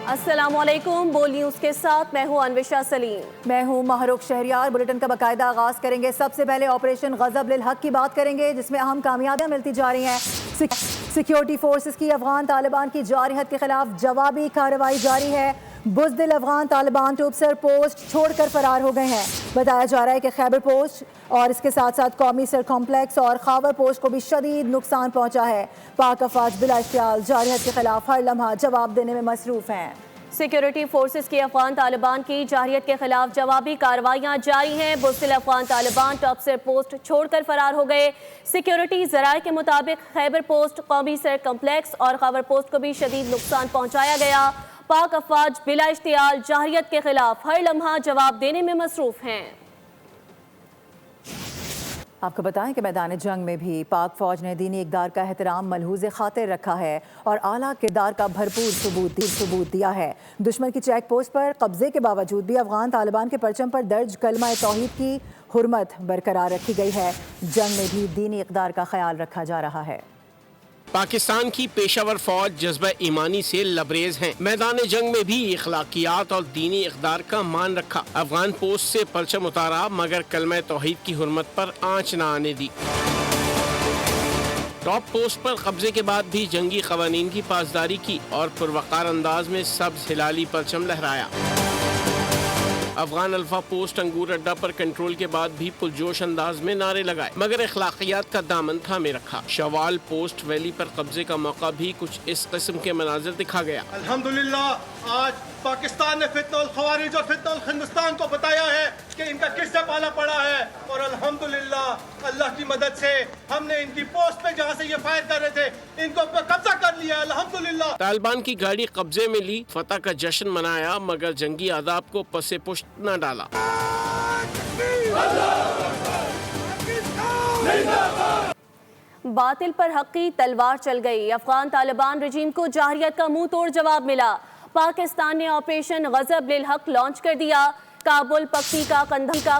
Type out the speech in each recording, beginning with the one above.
السلام علیکم، بول نیوز کے ساتھ میں ہوں انوشا سلیم۔ میں ہوں ماہرخ شہریار۔ بلیٹن کا باقاعدہ آغاز کریں گے۔ سب سے پہلے آپریشن غضب للحق کی بات کریں گے، جس میں اہم کامیابیاں ملتی جا رہی ہیں۔ سیکیورٹی فورسز کی افغان طالبان کی جارحیت کے خلاف جوابی کارروائی جاری ہے۔ بزدل افغان طالبان ٹوپسر پوسٹ چھوڑ کر فرار ہو گئے ہیں۔ بتایا جا رہا ہے کہ خیبر پوسٹ اور اس کے ساتھ ساتھ قومی سر کمپلیکس اور خاور پوسٹ کو بھی شدید نقصان پہنچا ہے۔ پاک افواج بلا اشتعال جارحیت کے خلاف ہر لمحہ جواب دینے میں مصروف ہیں۔ سیکیورٹی فورسز کی افغان طالبان کی جارحیت کے خلاف جوابی کارروائیاں جاری ہیں۔ بزدل افغان طالبان ٹاپسر پوسٹ چھوڑ کر فرار ہو گئے۔ سیکیورٹی ذرائع کے مطابق خیبر پوسٹ، قومی سر کمپلیکس اور خاور پوسٹ کو بھی شدید نقصان پہنچایا گیا۔ پاک افواج بلا اشتعال جارحیت کے خلاف ہر لمحہ جواب دینے میں مصروف ہیں۔ آپ کو بتائیں کہ میدان جنگ میں بھی پاک فوج نے دینی اقدار کا احترام ملحوظ خاطر رکھا ہے اور اعلیٰ کردار کا بھرپور ثبوت دیا ہے۔ دشمن کی چیک پوسٹ پر قبضے کے باوجود بھی افغان طالبان کے پرچم پر درج کلمہ توحید کی حرمت برقرار رکھی گئی ہے۔ جنگ میں بھی دینی اقدار کا خیال رکھا جا رہا ہے۔ پاکستان کی پیشہ ور فوج جذبہ ایمانی سے لبریز ہیں۔ میدان جنگ میں بھی اخلاقیات اور دینی اقدار کا مان رکھا۔ افغان پوسٹ سے پرچم اتارا مگر کلمہ توحید کی حرمت پر آنچ نہ آنے دی۔ ٹاپ پوسٹ پر قبضے کے بعد بھی جنگی قوانین کی پاسداری کی اور پروقار انداز میں سبز ہلالی پرچم لہرایا۔ افغان الفا پوسٹ انگور اڈا پر کنٹرول کے بعد بھی پرجوش انداز میں نعرے لگائے مگر اخلاقیات کا دامن تھامے رکھا۔ شوال پوسٹ ویلی پر قبضے کا موقع بھی کچھ اس قسم کے مناظر دکھا گیا۔ الحمدللہ آج پاکستان نے فتنہ الخوارج اور فتنہ الہندوستان کو بتایا ہے کہ ان کا کس سے پالا پڑا ہے، اور الحمدللہ اللہ کی مدد سے ہم نے ان کی پوسٹ پہ جہاں سے یہ فائر کر رہے تھے ان کو قبضہ کر لیا الحمدللہ۔ طالبان کی گاڑی قبضے میں لی، فتح کا جشن منایا مگر جنگی آداب کو پس پشت نہ ڈالا۔ باطل پر حق کی تلوار چل گئی۔ افغان طالبان رجیم کو جارحیت کا منہ توڑ جواب ملا۔ پاکستان نے آپریشن غضب للحق لانچ کر دیا۔ کابل، پکتی کا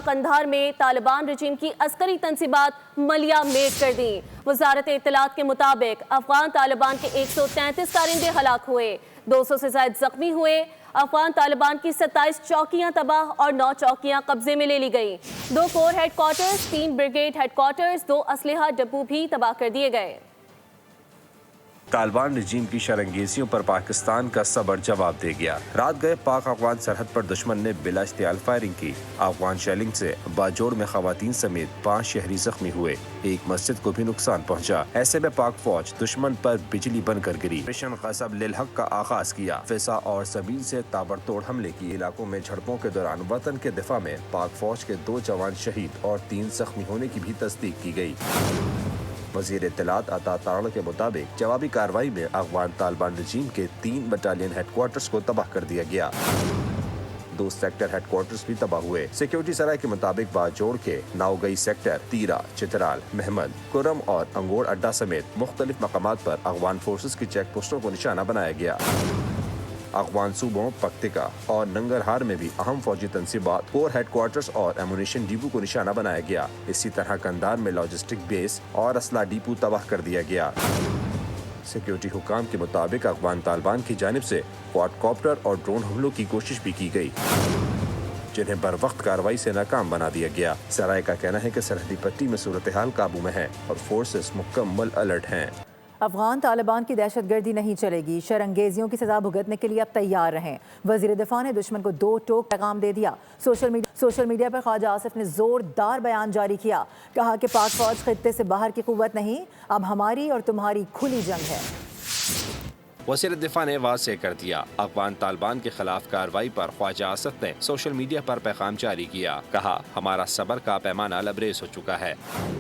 قندھار میں طالبان رجیم کی عسکری تنصیبات ملیا میٹ کر دیں۔ وزارت اطلاعات کے مطابق افغان طالبان کے 133 کارندے ہلاک ہوئے، 200 سے زائد زخمی ہوئے۔ افغان طالبان کی 27 چوکیاں تباہ اور 9 چوکیاں قبضے میں لے لی گئیں۔ 2 corps headquarters, 3 brigade headquarters, 2 اسلحہ ڈپو بھی تباہ کر دیے گئے۔ طالبان رجیم کی شرنگیزیوں پر پاکستان کا صبر جواب دے گیا۔ رات گئے پاک افغان سرحد پر دشمن نے بلا اشتعال فائرنگ کی۔ افغان شیلنگ سے باجوڑ میں خواتین سمیت 5 شہری زخمی ہوئے، ایک مسجد کو بھی نقصان پہنچا۔ ایسے میں پاک فوج دشمن پر بجلی بن کر گری۔ آپریشن غضب للحق کا آغاز کیا۔ فضا اور زمین سے تابڑتوڑ حملے کی۔ علاقوں میں جھڑپوں کے دوران وطن کے دفاع میں پاک فوج کے 2 جوان شہید اور 3 زخمی ہونے کی بھی تصدیق کی گئی۔ وزیر اطلاعات عطا تارڑ کے مطابق جوابی کارروائی میں افغان طالبان رجیم کے 3 بٹالین ہیڈ کوارٹرز کو تباہ کر دیا گیا۔ 2 سیکٹر ہیڈ کوارٹرز بھی تباہ ہوئے۔ سیکیورٹی ذرائع کے مطابق باجوڑ کے ناؤگئی سیکٹر، تیرا، چترال، محمد، کرم اور انگور اڈا سمیت مختلف مقامات پر افغان فورسز کی چیک پوسٹوں کو نشانہ بنایا گیا۔ افغان صوبوں پکتیکا اور ننگرہار میں بھی اہم فوجی تنصیبات، کور ہیڈ کوارٹرز اور ایمونیشن ڈیپو کو نشانہ بنایا گیا۔ اسی طرح قندھار میں لاجسٹک بیس اور اسلحہ ڈیپو تباہ کر دیا گیا۔ سیکیورٹی حکام کے مطابق افغان طالبان کی جانب سے کواد کاپٹر اور ڈرون حملوں کی کوشش بھی کی گئی، جنہیں بر وقت کارروائی سے ناکام بنا دیا گیا۔ ذرائع کا کہنا ہے کہ سرحدی پٹی میں صورتحال قابو میں ہے اور فورسز مکمل الرٹ ہیں۔ افغان طالبان کی دہشت گردی نہیں چلے گی، شرنگیزیوں کی سزا بھگتنے کے لیے اب تیار رہیں۔ وزیر دفاع نے دشمن کو 2 ٹوک پیغام دے دیا۔ سوشل میڈیا پر خواجہ آصف نے زوردار بیان جاری کیا، کہا کہ پاک فوج خطے سے باہر کی قوت نہیں، اب ہماری اور تمہاری کھلی جنگ ہے۔ وزیر دفاع نے واضح کر دیا، افغان طالبان کے خلاف کارروائی پر خواجہ آصف نے سوشل میڈیا پر پیغام جاری کیا، کہا ہمارا صبر کا پیمانہ لبریز ہو چکا ہے،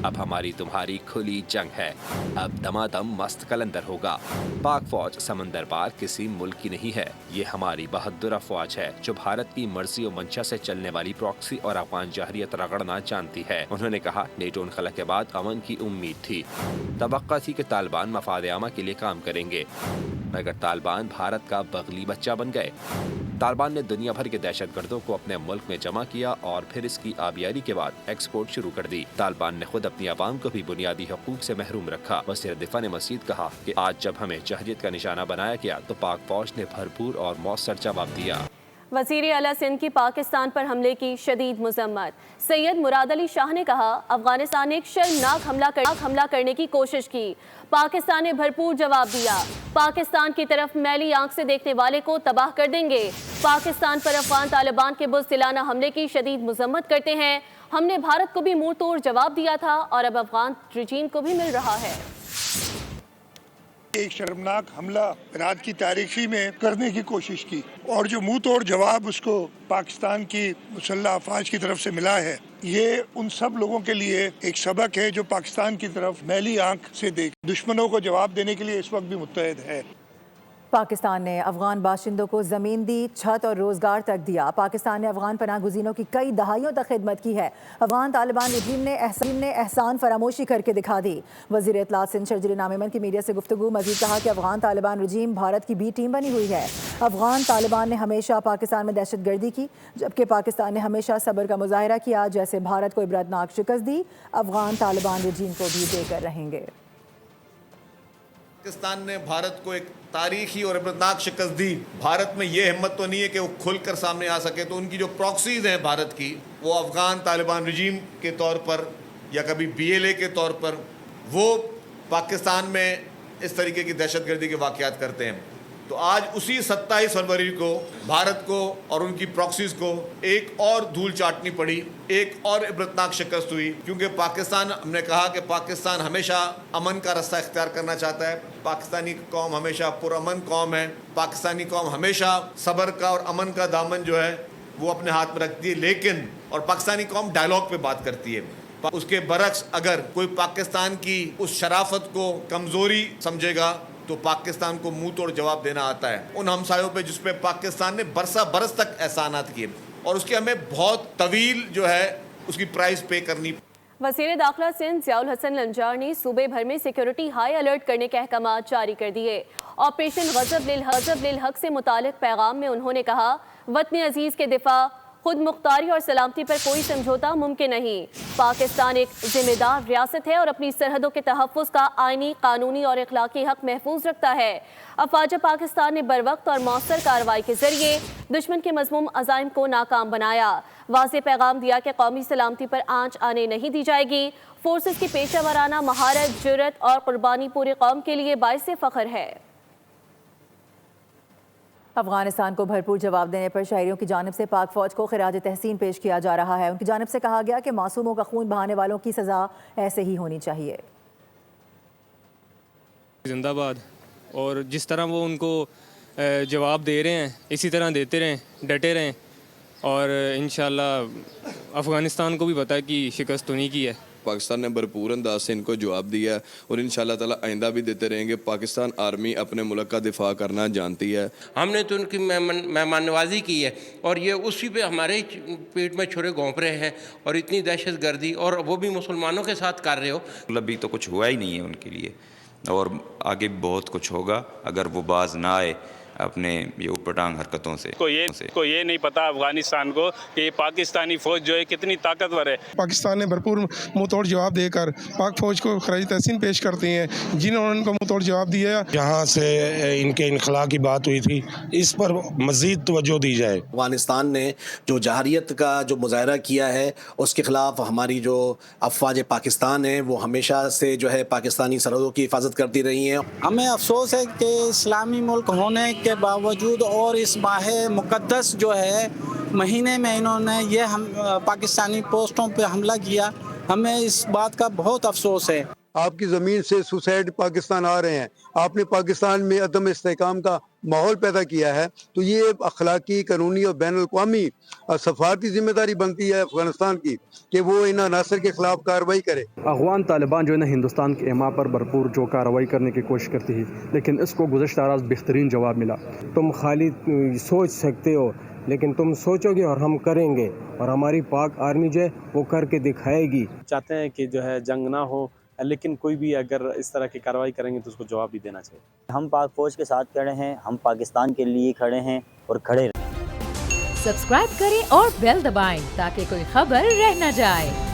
اب ہماری تمہاری کھلی جنگ ہے، اب دمادم مست کلندر ہوگا۔ پاک فوج سمندر پار کسی ملک کی نہیں ہے، یہ ہماری بہادر افواج ہے جو بھارت کی مرضی و منشا سے چلنے والی پراکسی اور افغان جارحیت رگڑنا جانتی ہے۔ انہوں نے کہا نیٹو انخلا کے بعد امن کی امید تھی، توقع تھی کہ طالبان مفاد عامہ کے لیے کام کریں گے، مگر طالبان بھارت کا بغلی بچہ بن گئے۔ तालिबान ने दुनिया भर के दहशत गर्दों को अपने मुल्क में जमा किया और फिर इसकी आबियारी के बाद एक्सपोर्ट शुरू कर दी। तालिबान ने खुद अपनी आवाम को भी बुनियादी हकूक से महरूम रखा। वज़ीर दिफा ने मज़ीद कहा कि आज जब हमें जहरियत का निशाना बनाया गया तो पाक फौज ने भरपूर और मौसर जवाब दिया। वज़ीर आला सिंध की पाकिस्तान पर हमले की शदीद मज़म्मत। सैयद मुराद अली शाह ने कहा, अफगानिस्तान ने एक शर्मनाक हमला करने की कोशिश की, पाकिस्तान ने भरपूर जवाब दिया। पाकिस्तान की तरफ मैली आंख से देखने वाले को तबाह कर देंगे। पाकिस्तान पर अफगान तालिबान के बुज़दिलाना हमले की शदीद मज़म्मत करते हैं। हमने भारत को भी मुंह तोड़ जवाब दिया था और अब अफगान रजीम को भी मिल रहा है। एक शर्मनाक हमला रात की तारीखी में करने की कोशिश की और जो मुंह तोड़ जवाब उसको पाकिस्तान की मुसल्लह अफवाज की तरफ से मिला है, ये उन सब लोगों के लिए एक सबक है जो पाकिस्तान की तरफ मैली आंख से देख दुश्मनों को जवाब देने के लिए इस वक्त भी मुत्तहद है। पाकिस्तान ने अफगान बाशिंदों को ज़मीन दी, छत और रोज़गार तक दिया। पाकिस्तान ने अफगान पनाह गुज़ीनों की कई दहाइयों तक खिदमत की है। अफगान तालिबान रजीम ने एहसान फरामोशी करके दिखा दी। वज़ीर इत्तलात सिंध शर्जील नामेमन की मीडिया से गुफ्तगू मज़ीद कहा कि अफगान तालिबान रजीम भारत की बी टीम बनी हुई है। अफगान तालिबान ने हमेशा पाकिस्तान में दहशत गर्दी की, जबकि पाकिस्तान ने हमेशा सब्र का मुजाहिरा किया। जैसे भारत को इबरतनाक शिकस्त दी, अफगान तालिबान रजीम को भी देकर रहेंगे। पाकिस्तान ने भारत को एक तारीखी और इबरतनाक शिकस्त दी। भारत में ये हिम्मत तो नहीं है कि वो खुलकर सामने आ सके, तो उनकी जो प्रॉक्सीज हैं भारत की, वो अफगान तालिबान रजीम के तौर पर या कभी BLA के तौर पर वो पाकिस्तान में इस तरीके की दहशतगर्दी के वाक़यात करते हैं। तो आज उसी 27 फरवरी को भारत को और उनकी प्रॉक्सीज को एक और धूल चाटनी पड़ी, एक और इबरतनाक शिकस्त हुई, क्योंकि पाकिस्तान, हमने कहा कि पाकिस्तान हमेशा अमन का रास्ता इख्तियार करना चाहता है। पाकिस्तानी कौम हमेशा पुरअमन कौम है। पाकिस्तानी कौम हमेशा सब्र का और अमन का दामन जो है वो अपने हाथ में रखती है, लेकिन और पाकिस्तानी कौम डायलॉग पे बात करती है। उसके बरक्स अगर कोई पाकिस्तान की उस शराफत को कमज़ोरी समझेगा तो पाकिस्तान को मुंह तोड़ जवाब देना आता है उन हमसायों पे जिस पे पाकिस्तान ने बरस तक एहसानात किए, और उसके हमें बहुत तवील जो है उसकी प्राइस पे करनी। वज़ीर दाखिला सिंध ज़ियाउल हसन लंजार ने सूबे भर में सिक्योरिटी हाई अलर्ट करने के अहकाम जारी कर दिए। ऑपरेशन गज़ब लिल हक से मुतालिक पैगाम में उन्होंने कहा, वतन अजीज़ के दिफा, खुद मुख्तारी और सलामती पर कोई समझौता मुमकिन नहीं। पाकिस्तान एक जिम्मेदार रियासत है और अपनी सरहदों के तहफ़्फ़ुज़ का आइनी, कानूनी और इखलाकी हक महफूज रखता है। अफवाज पाकिस्तान ने बरवक्त और मौसर कार्रवाई के जरिए दुश्मन के मज़मूम अज़ाइम को नाकाम बनाया। वाज़ेह पैगाम दिया कि कौमी सलामती पर आंच आने नहीं दी जाएगी। फोर्सेस की पेशा वराना महारत, जुर्रत और कुर्बानी पूरी कौम के लिए बाइस फ़ख्र है। अफगानिस्तान को भरपूर जवाब देने पर शहरियों की जानिब से पाक फौज को खिराज तहसीन पेश किया जा रहा है। उनकी जानिब से कहा गया कि मासूमों का खून बहाने वालों की सज़ा ऐसे ही होनी चाहिए। जिंदाबाद। और जिस तरह वो उनको जवाब दे रहे हैं इसी तरह देते रहें, डटे रहें, और इंशाल्लाह अफ़गानिस्तान को भी पता है कि शिकस्त होने की है। पाकिस्तान ने भरपूर अंदाज से इनको जवाब दिया है और इंशाल्लाह ताला आइंदा भी देते रहेंगे। पाकिस्तान आर्मी अपने मुल्क का दिफा करना जानती है। हमने तो उनकी मेहमान नवाजी की है और ये उसी पे हमारे पेट में छुरे घोंप रहे हैं, और इतनी दहशत गर्दी, और वो भी मुसलमानों के साथ कर रहे हो। अभी तो कुछ हुआ ही नहीं है उनके लिए, और आगे भी बहुत कुछ होगा अगर वो बाज ना आए अपने ये ऊपरटांग हरकतों से। को ये नहीं पता अफगानिस्तान को कि ये पाकिस्तानी फौज जो है कितनी ताकतवर है। पाकिस्तान ने भरपूर मुंह तोड़ जवाब देकर पाक फौज को खराज तहसीन पेश करते हैं, जिन्होंने उनको मुंह तोड़ जवाब दिया। जहाँ से इनके इनखला की बात हुई थी, इस पर मजीद तवज्जो दी जाए। अफगानिस्तान ने जो जहारियत का जो मुजाहरा किया है उसके खिलाफ हमारी जो अफवाज पाकिस्तान है वो हमेशा से जो है पाकिस्तानी सरहदों की हिफाजत करती रही हैं। हमें अफसोस है कि इस्लामी मुल्क होने के बावजूद और इस माह मुक़द्दस जो है महीने में इन्होंने ये हम पाकिस्तानी पोस्टों पे हमला किया। हमें इस बात का बहुत अफसोस है। आपकी ज़मीन से सुसाइड पाकिस्तान आ रहे हैं, आपने पाकिस्तान में अदम इस्तेहकाम का माहौल पैदा किया है, तो ये अखलाकी, कानूनी और बैनुल अक़वामी सफारती जिम्मेदारी बनती है अफगानिस्तान की कि वो इन अनासर के खिलाफ कार्रवाई करे। अफगान तालिबान जो है ना हिंदुस्तान के एमा पर भरपूर जो कार्रवाई करने की कोशिश करती है, लेकिन इसको गुज़श्ता रात बेहतरीन जवाब मिला। तुम खाली सोच सकते हो, लेकिन तुम सोचोगे और हम करेंगे, और हमारी पाक आर्मी जो है वो करके दिखाएगी। चाहते हैं कि जो है जंग ना हो, लेकिन कोई भी अगर इस तरह की कार्रवाई करेंगे तो उसको जवाब भी देना चाहिए। हम पाक फौज के साथ खड़े हैं, हम पाकिस्तान के लिए खड़े हैं और खड़े रहें। सब्सक्राइब करें और बेल दबाएं ताकि कोई खबर रह न जाए।